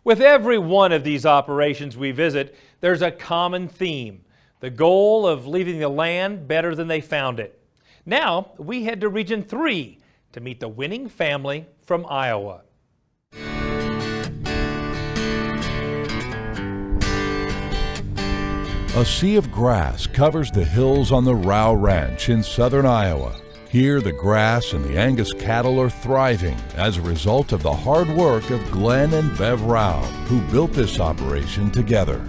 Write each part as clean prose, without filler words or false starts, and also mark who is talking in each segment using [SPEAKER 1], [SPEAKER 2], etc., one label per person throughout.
[SPEAKER 1] With every one of these operations we visit, there's a common theme: the goal of leaving the land better than they found it. Now we head to Region 3 to meet the winning family from Iowa.
[SPEAKER 2] A sea of grass covers the hills on the Rao Ranch in southern Iowa. Here, the grass and the Angus cattle are thriving as a result of the hard work of Glenn and Bev Rao, who built this operation together.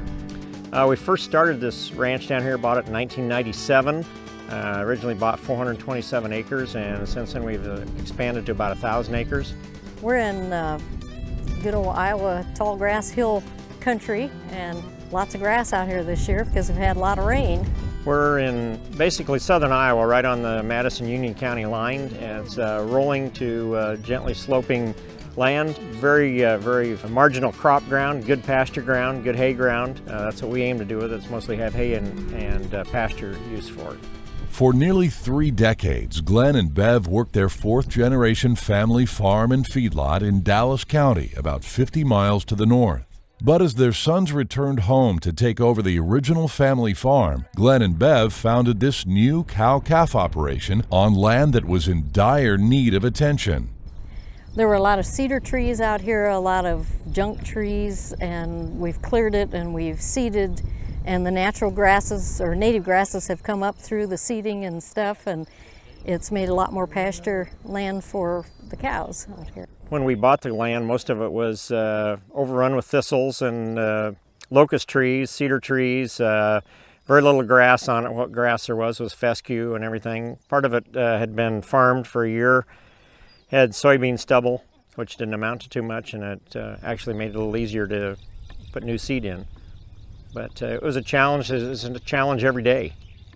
[SPEAKER 3] We first started this ranch down here, bought it in 1997. Originally bought 427 acres, and since then we've expanded to about 1,000 acres.
[SPEAKER 4] We're in good old Iowa tall grass hill country, and lots of grass out here this year because we've had a lot of rain.
[SPEAKER 3] We're in basically southern Iowa, right on the Madison-Union County line. It's rolling to gently sloping land, very marginal crop ground, good pasture ground, good hay ground. That's what we aim to do with it. It's mostly have hay and pasture use for it.
[SPEAKER 2] For nearly 3 decades, Glenn and Bev worked their 4th-generation family farm and feedlot in Dallas County, about 50 miles to the north. But as their sons returned home to take over the original family farm, Glenn and Bev founded this new cow-calf operation on land that was in dire need of attention.
[SPEAKER 4] There were a lot of cedar trees out here, a lot of junk trees, and we've cleared it and we've seeded, and the natural grasses or native grasses have come up through the seeding and stuff, and it's made a lot more pasture land for the cows out here.
[SPEAKER 3] When we bought the land, most of it was overrun with thistles and locust trees, cedar trees, very little grass on it. What grass there was fescue and everything. Part of it had been farmed for a year, had soybean stubble, which didn't amount to too much, and it actually made it a little easier to put new seed in. But it was a challenge. It's a challenge every day.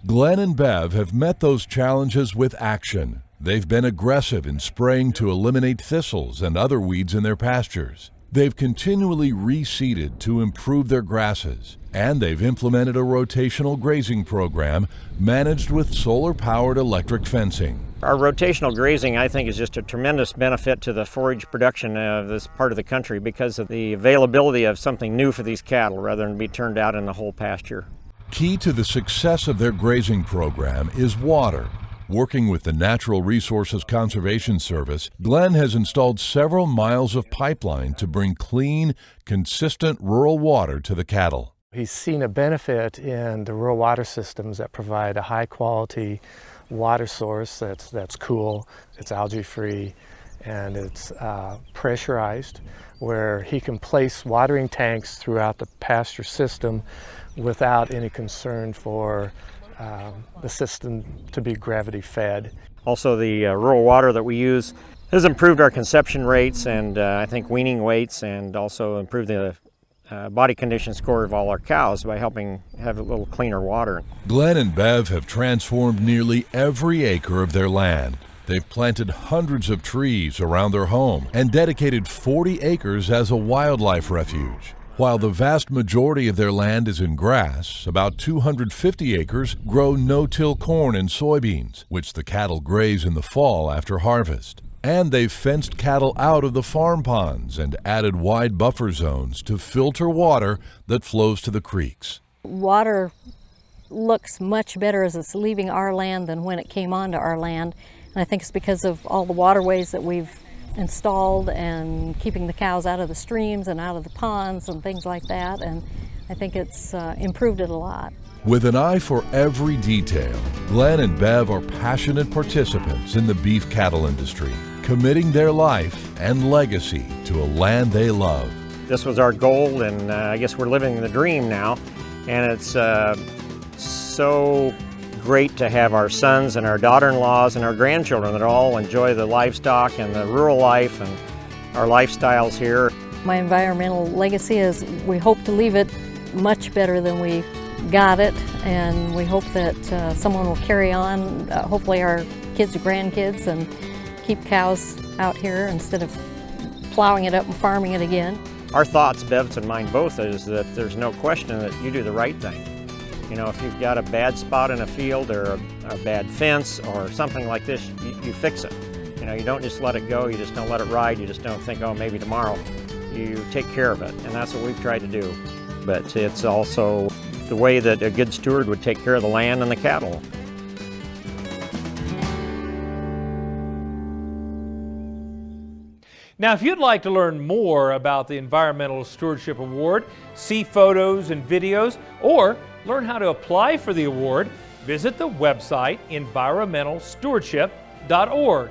[SPEAKER 2] Glenn and Bev have met those challenges with action. They've been aggressive in spraying to eliminate thistles and other weeds in their pastures. They've continually reseeded to improve their grasses, and they've implemented a rotational grazing program managed with solar-powered electric fencing.
[SPEAKER 3] Our rotational grazing, I think, is just a tremendous benefit to the forage production of this part of the country because of the availability of something new for these cattle rather than be turned out in the whole pasture.
[SPEAKER 2] Key to the success of their grazing program is water. Working with the Natural Resources Conservation Service, Glenn has installed several miles of pipeline to bring clean, consistent rural water to the cattle.
[SPEAKER 5] He's seen a benefit in the rural water systems that provide a high-quality water source that's cool, it's algae-free, and it's pressurized, where he can place watering tanks throughout the pasture system without any concern for the system to be gravity fed.
[SPEAKER 3] Also, the rural water that we use has improved our conception rates and I think weaning weights, and also improved the body condition score of all our cows by helping have a little cleaner water.
[SPEAKER 2] Glenn and Bev have transformed nearly every acre of their land. They've planted hundreds of trees around their home and dedicated 40 acres as a wildlife refuge. While the vast majority of their land is in grass, about 250 acres grow no-till corn and soybeans, which the cattle graze in the fall after harvest. And they've fenced cattle out of the farm ponds and added wide buffer zones to filter water that flows to the creeks.
[SPEAKER 4] Water looks much better as it's leaving our land than when it came onto our land. And I think it's because of all the waterways that we've installed and keeping the cows out of the streams and out of the ponds and things like that, and I think it's improved it a lot.
[SPEAKER 2] With an eye for every detail, Glenn and Bev are passionate participants in the beef cattle industry, committing their life and legacy to a land they love.
[SPEAKER 3] This was our goal, and I guess we're living the dream now, and it's so great to have our sons and our daughter-in-laws and our grandchildren that all enjoy the livestock and the rural life and our lifestyles here.
[SPEAKER 4] My environmental legacy is we hope to leave it much better than we got it, and we hope that someone will carry on, hopefully our kids or grandkids, and keep cows out here instead of plowing it up and farming it again.
[SPEAKER 3] Our thoughts, Bev's and mine both, is that there's no question that you do the right thing. You know, if you've got a bad spot in a field or a bad fence or something like this, you fix it. You know, you don't just let it go, you just don't let it ride, you just don't think, oh, maybe tomorrow. you take care of it, and that's what we've tried to do. But it's also the way that a good steward would take care of the land and the cattle.
[SPEAKER 1] Now, if you'd like to learn more about the Environmental Stewardship Award, see photos and videos, or learn how to apply for the award, visit the website environmentalstewardship.org.